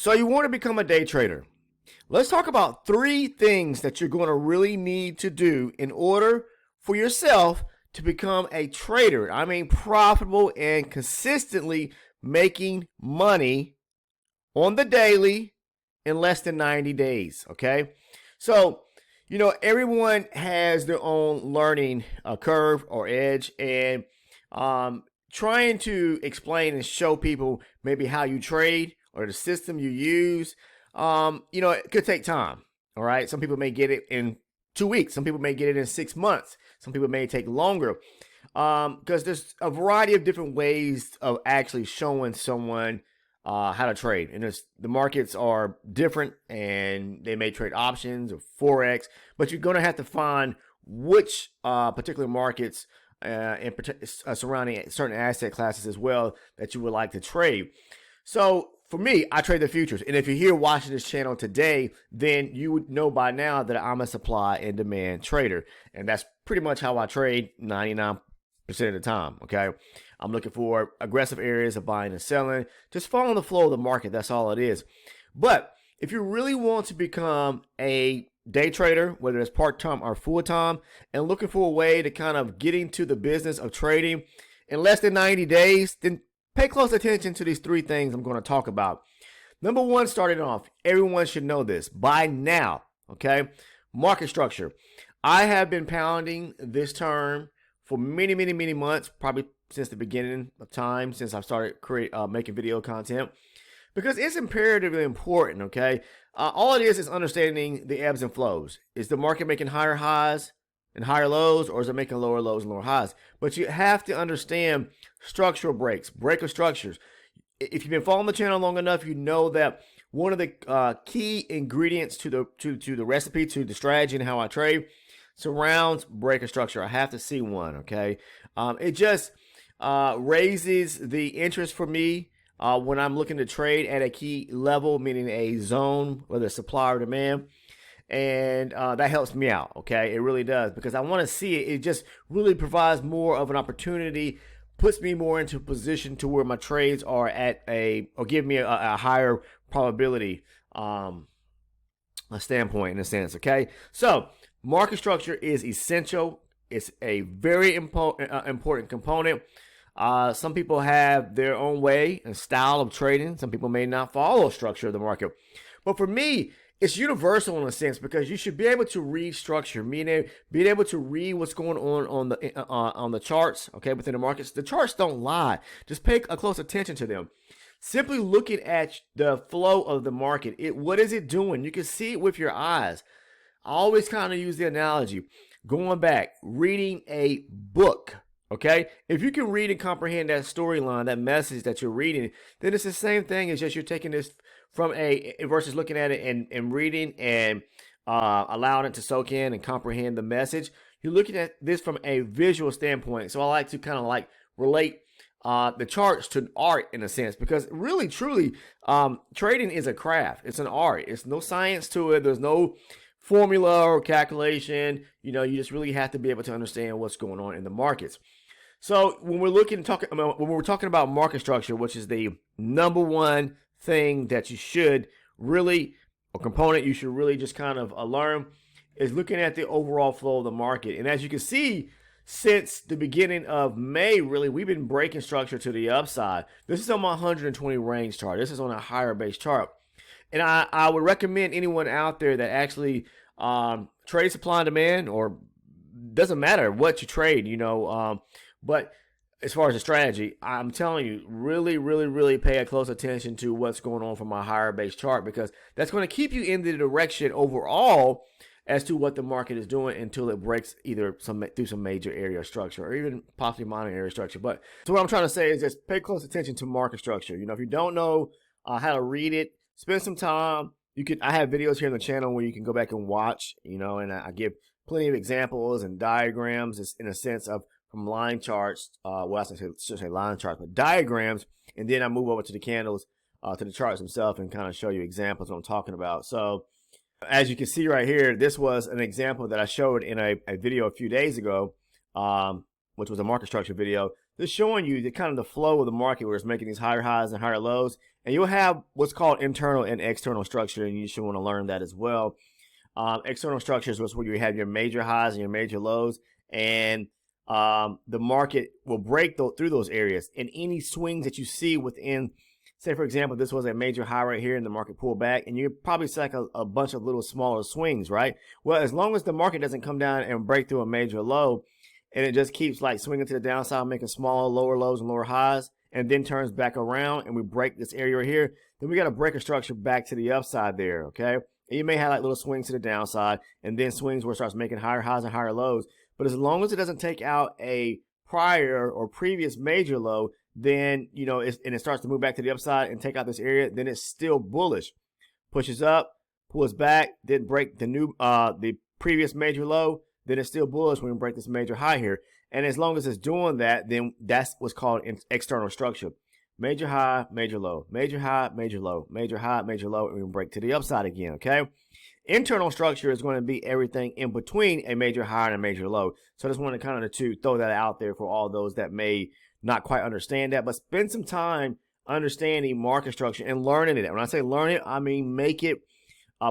So you want to become a day trader. Let's talk about 3 things that you're going to really need to do in order for yourself to become a trader. I mean, profitable and consistently making money on the daily in less than 90 days. Okay. So, everyone has their own learning curve or edge, and trying to explain and show people maybe how you trade or the system you use, it could take time. All right. Some people may get it in 2 weeks. Some people may get it in 6 months. Some people may take longer, because there's a variety of different ways of actually showing someone how to trade. And the markets are different, and they may trade options or Forex, but you're going to have to find which particular markets and surrounding certain asset classes as well that you would like to trade. So for me, I trade the futures. And if you're here watching this channel today, then you would know by now that I'm a supply and demand trader. And that's pretty much how I trade 99% of the time. Okay. I'm looking for aggressive areas of buying and selling, just following the flow of the market. That's all it is. But if you really want to become a day trader, whether it's part-time or full-time, and looking for a way to kind of get into the business of trading in less than 90 days, then pay close attention to these 3 things I'm going to talk about. Number 1, starting off, everyone should know this by now, okay? Market structure. I have been pounding this term for many, many, many months, probably since the beginning of time, since I've started making video content, because it's imperatively important, okay? All it is understanding the ebbs and flows. Is the market making higher highs and higher lows, or is it making lower lows and lower highs? But you have to understand structural breaks, breaker structures. If you've been following the channel long enough, you know that one of the key ingredients to the recipe, to the strategy and how I trade, surrounds breaker structure. I have to see one, okay? It just raises the interest for me when I'm looking to trade at a key level, meaning a zone, whether it's supply or demand. And that helps me out, okay? It really does, because I want to see it. It just really provides more of an opportunity, puts me more into a position to where my trades are at or give me a higher probability a standpoint, in a sense, okay? So market structure is essential. It's a very important component. Some people have their own way and style of trading. Some people may not follow structure of the market. But for me, it's universal in a sense, because you should be able to read structure, meaning being able to read what's going on the charts, okay, within the markets. The charts don't lie. Just pay a close attention to them. Simply looking at the flow of the market, what is it doing? You can see it with your eyes. I always kind of use the analogy, going back, reading a book. Okay, if you can read and comprehend that storyline, that message that you're reading, then it's the same thing as just you're taking this from versus looking at it and reading and allowing it to soak in and comprehend the message. You're looking at this from a visual standpoint. So I like to kind of like relate the charts to art in a sense, because really, truly, trading is a craft. It's an art. It's no science to it. There's no formula or calculation. You just really have to be able to understand what's going on in the markets. So when we're talking about market structure, which is the number 1 thing that you should really, or component you should really just kind of learn, is looking at the overall flow of the market. And as you can see, since the beginning of May, really, we've been breaking structure to the upside. This is on my 120 range chart. This is on a higher base chart. And I would recommend anyone out there that actually trades supply and demand, or doesn't matter what you trade, but as far as the strategy, I'm telling you, really, really, really pay a close attention to what's going on from my higher base chart, because that's going to keep you in the direction overall as to what the market is doing until it breaks either through some major area of structure or even possibly minor area structure. But so what I'm trying to say is just pay close attention to market structure. If you don't know how to read it, spend some time. I have videos here on the channel where you can go back and watch, and I give plenty of examples and diagrams in a sense of from line charts. Well, I should say line charts, but diagrams. And then I move over to the candles, to the charts themselves, and kind of show you examples of what I'm talking about. So as you can see right here, this was an example that I showed in a video a few days ago, which was a market structure video. Just showing you the kind of the flow of the market where it's making these higher highs and higher lows. And you'll have what's called internal and external structure, and you should want to learn that as well. External structures was where you have your major highs and your major lows, and the market will break through those areas. And any swings that you see within, say for example, this was a major high right here and the market pulled back, and you probably see like a bunch of little smaller swings, right? Well, as long as the market doesn't come down and break through a major low, and it just keeps like swinging to the downside, making smaller, lower lows and lower highs, and then turns back around and we break this area right here, then we got to break a structure back to the upside there, okay? And you may have like little swings to the downside and then swings where it starts making higher highs and higher lows. But as long as it doesn't take out a prior or previous major low, then, you know, and it starts to move back to the upside and take out this area, then it's still bullish. Pushes up, pulls back, then break the previous major low, then it's still bullish when we break this major high here. And as long as it's doing that, then that's what's called external structure. Major high, major low, major high, major low, major high, major low, and we break to the upside again, okay? Internal structure is going to be everything in between a major high and a major low. So I just want to kind of to throw that out there for all those that may not quite understand that, but spend some time understanding market structure and learning it. When I say learn it, I mean make it,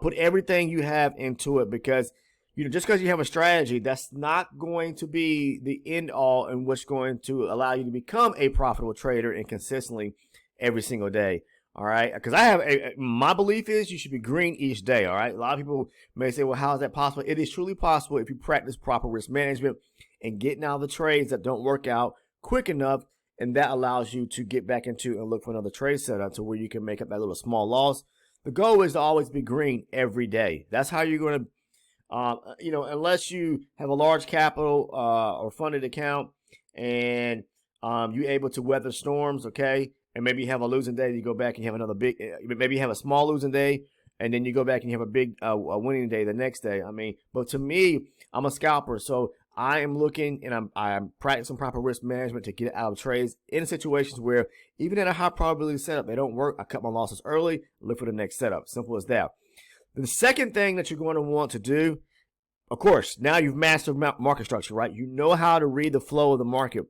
put everything you have into it, because you know, just because you have a strategy, that's not going to be the end all and what's going to allow you to become a profitable trader and consistently every single day. All right, because I have my belief is you should be green each day. All right, a lot of people may say, well, how is that possible? It is truly possible if you practice proper risk management and getting out of the trades that don't work out quick enough, and that allows you to get back into and look for another trade setup to where you can make up that little small loss. The goal is to always be green every day. That's how you're going to you know, unless you have a large capital or funded account and you're able to weather storms, okay, and maybe you have a losing day, you go back and you have another big, maybe you have a small losing day, and then you go back and you have a big a winning day the next day. I mean, but to me, I'm a scalper, so I am looking and I'm practicing proper risk management to get out of trades in situations where even in a high probability setup, they don't work. I cut my losses early, look for the next setup. Simple as that. The second thing that you're going to want to do, of course, now you've mastered market structure, right? You know how to read the flow of the market.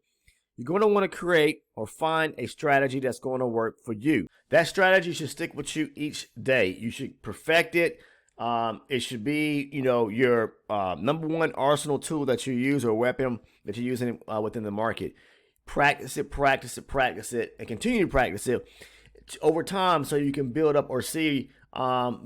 You're going to want to create or find a strategy that's going to work for you. That strategy should stick with you each day. You should perfect it. It should be, you know, your number one arsenal tool that you use or weapon that you're using within the market. Practice it, practice it, practice it, and continue to practice it over time so you can build up or see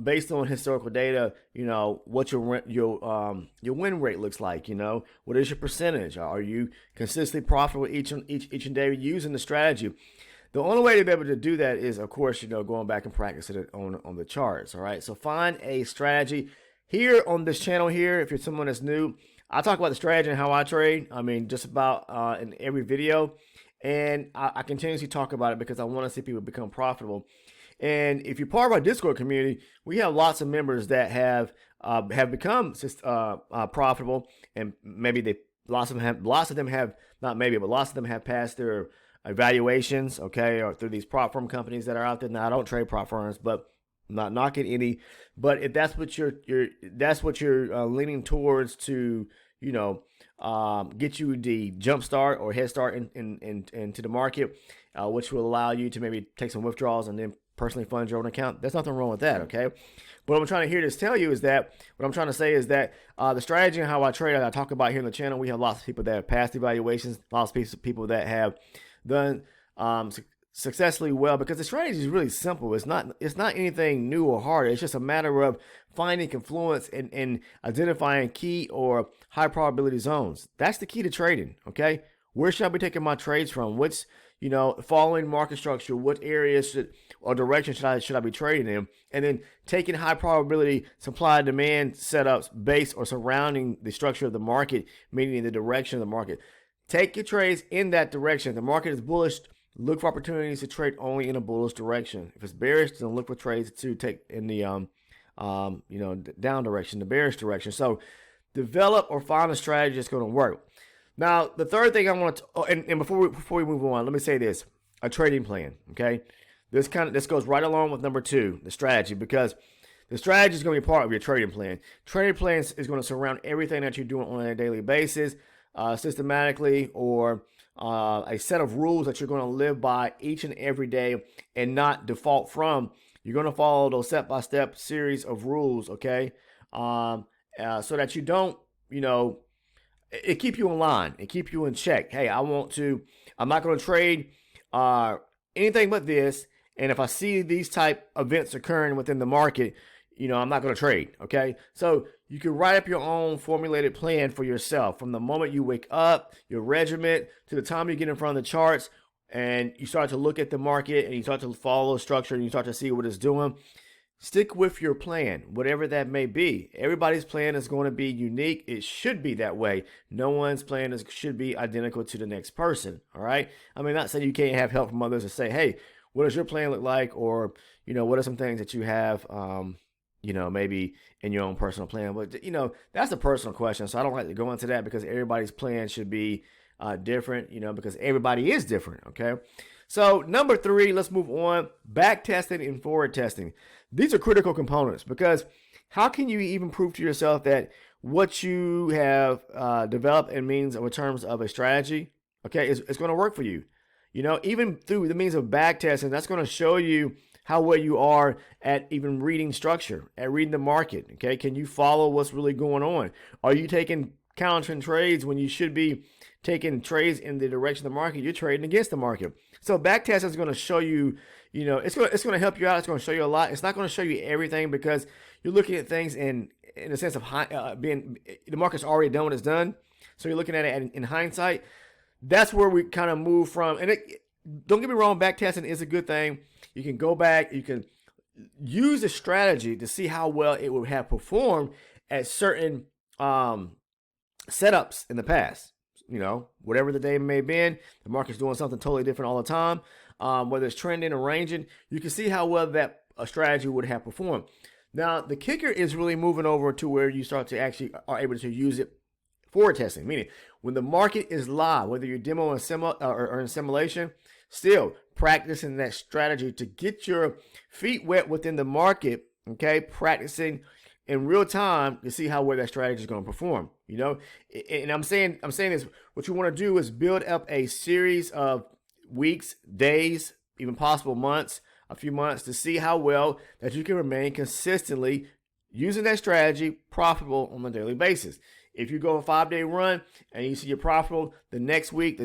based on historical data, you know, what your win rate looks like. You know, what is your percentage? Are you consistently profitable each and day using the strategy? The only way to be able to do that is, of course, you know, going back and practicing it on the charts. All right, so find a strategy here on this channel here. If you're someone that's new, I talk about the strategy and how I trade. I mean, just about in every video, and I continuously talk about it because I want to see people become profitable. And if you're part of our Discord community, we have lots of members that have become profitable, and maybe lots of them have not maybe, but lots of them have passed their evaluations, okay, or through these prop firm companies that are out there. Now, I don't trade prop firms, but I'm not knocking any. But if that's what you're leaning towards to, you know, get you the jump start or head start into the market, which will allow you to maybe take some withdrawals and then personally fund your own account. There's nothing wrong with that, okay? But what I'm trying to tell you is that what I'm trying to say is that the strategy and how I trade, I talk about here in the channel. We have lots of people that have passed evaluations, lots of people that have done successfully well, because the strategy is really simple. It's not anything new or hard. It's just a matter of finding confluence and identifying key or high probability zones. That's the key to trading, okay? Where should I be taking my trades from? What's, you know, following market structure, what areas or direction should I be trading in? And then taking high probability supply and demand setups based or surrounding the structure of the market, meaning the direction of the market. Take your trades in that direction. If the market is bullish, look for opportunities to trade only in a bullish direction. If it's bearish, then look for trades to take in the you know, down direction, the bearish direction. So develop or find a strategy that's going to work. Now, the third thing I want to, and before we move on, let me say this: a trading plan. Okay, this goes right along with number two, the strategy, because the strategy is going to be part of your trading plan. Trading plan is going to surround everything that you're doing on a daily basis, systematically or a set of rules that you're going to live by each and every day and not default from. You're going to follow those step-by-step series of rules, okay? So that you don't, it keep you in line. It keep you in check. Hey, I'm not going to trade anything but this. And if I see these type events occurring within the market, I'm not going to trade. Okay. So you can write up your own formulated plan for yourself from the moment you wake up, your regiment, to the time you get in front of the charts and you start to look at the market and you start to follow the structure and you start to see what it's doing. Stick with your plan, whatever that may be. Everybody's plan is going to be unique. It should be that way. No one's plan should be identical to the next person. All right. I mean, not saying you can't have help from others to say, hey, what does your plan look like? Or, what are some things that you have, maybe in your own personal plan? But, that's a personal question. So I don't like to go into that because everybody's plan should be different, because everybody is different. Okay. So number 3, let's move on. Back testing and forward testing. These are critical components because how can you even prove to yourself that what you have developed in means in terms of a strategy, okay, it's going to work for you? Even through the means of back testing, that's going to show you how well you are at even reading structure, at reading the market. Okay, can you follow what's really going on? Are you taking counter trades when you should be taking trades in the direction of the market? You're trading against the market. So back testing is going to show you, it's going to help you out. It's going to show you a lot. It's not going to show you everything because you're looking at things in a sense of being the market's already done what it's done. So you're looking at it in hindsight. That's where we kind of move from. And don't get me wrong, back testing is a good thing. You can go back, you can use a strategy to see how well it would have performed at certain setups in the past. Whatever the day may have been, the market's doing something totally different all the time. Whether it's trending or ranging, you can see how well that strategy would have performed. Now, the kicker is really moving over to where you start to actually are able to use it forward testing, meaning when the market is live, whether you're demo or in simulation, still practicing that strategy to get your feet wet within the market, okay, practicing in real time to see how well that strategy is going to perform, and I'm saying this, what you want to do is build up a series of weeks, days, even possible months, a few months to see how well that you can remain consistently using that strategy profitable on a daily basis. If you go a 5-day run and you see you're profitable the next week,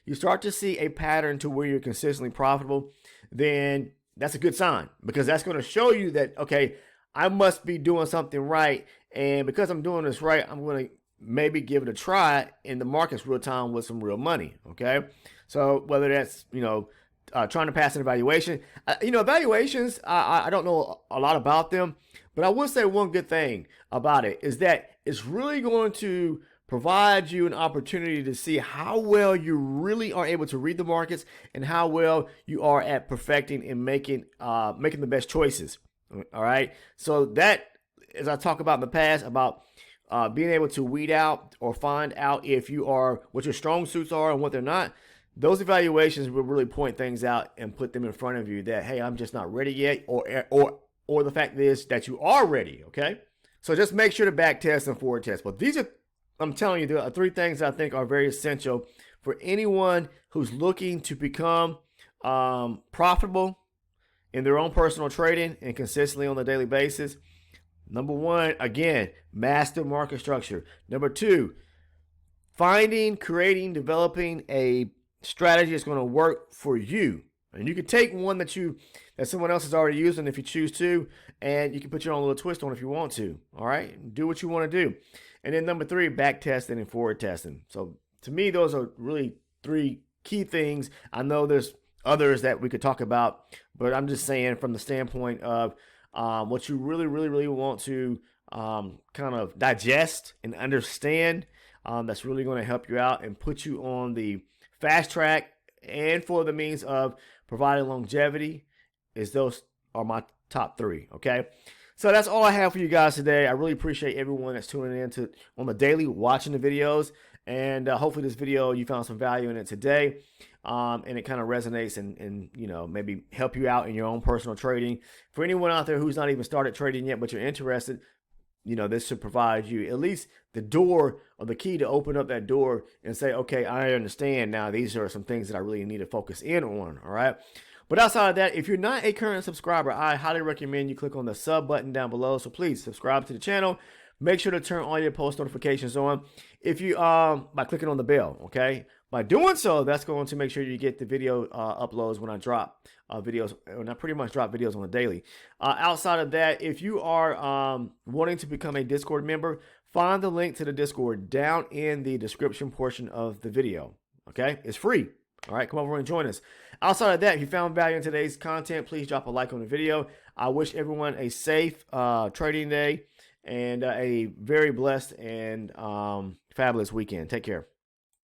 you start to see a pattern to where you're consistently profitable, then that's a good sign because that's going to show you that, okay, I must be doing something right. And because I'm doing this right, I'm going to maybe give it a try in the market's real time with some real money. Okay. So whether that's, trying to pass an evaluation, evaluations, I don't know a lot about them, but I will say one good thing about it is that it's really going to provide you an opportunity to see how well you really are able to read the markets and how well you are at perfecting and making the best choices. All right. So that, as I talked about in the past, about being able to weed out or find out if you are what your strong suits are and what they're not. Those evaluations will really point things out and put them in front of you that, hey, I'm just not ready yet, or the fact is that you are ready. Okay. So just make sure to back test and forward test. But these are, I'm telling you, there are 3 things I think are very essential for anyone who's looking to become profitable in their own personal trading and consistently on a daily basis. Number 1, again, master market structure. Number 2, finding, creating, developing a strategy that's going to work for you. And you can take one that someone else is already using if you choose to, and you can put your own little twist on it if you want to. All right, do what you want to do. And then number 3, back testing and forward testing. So to me, those are really 3 key things. I know there's others that we could talk about, but I'm just saying from the standpoint of what you really, really, really want to kind of digest and understand. That's really going to help you out and put you on the fast track and for the means of providing longevity. Those are my top 3. Okay. So that's all I have for you guys today. I really appreciate everyone that's tuning in on the daily, watching the videos. And hopefully this video, you found some value in it today. And it kind of resonates and maybe help you out in your own personal trading. For anyone out there who's not even started trading yet, but you're interested, this should provide you at least the door or the key to open up that door and say, okay, I understand now. These are some things that I really need to focus in on. All right. But outside of that, if you're not a current subscriber, I highly recommend you click on the sub button down below. So please subscribe to the channel. Make sure to turn all your post notifications on if you by clicking on the bell. Okay. By doing so, that's going to make sure you get the video uploads when I drop videos, and I pretty much drop videos on a daily. Outside of that, if you are wanting to become a Discord member, find the link to the Discord down in the description portion of the video. Okay, it's free. All right, come over and join us. Outside of that, if you found value in today's content, please drop a like on the video. I wish everyone a safe trading day and a very blessed and fabulous weekend. Take care.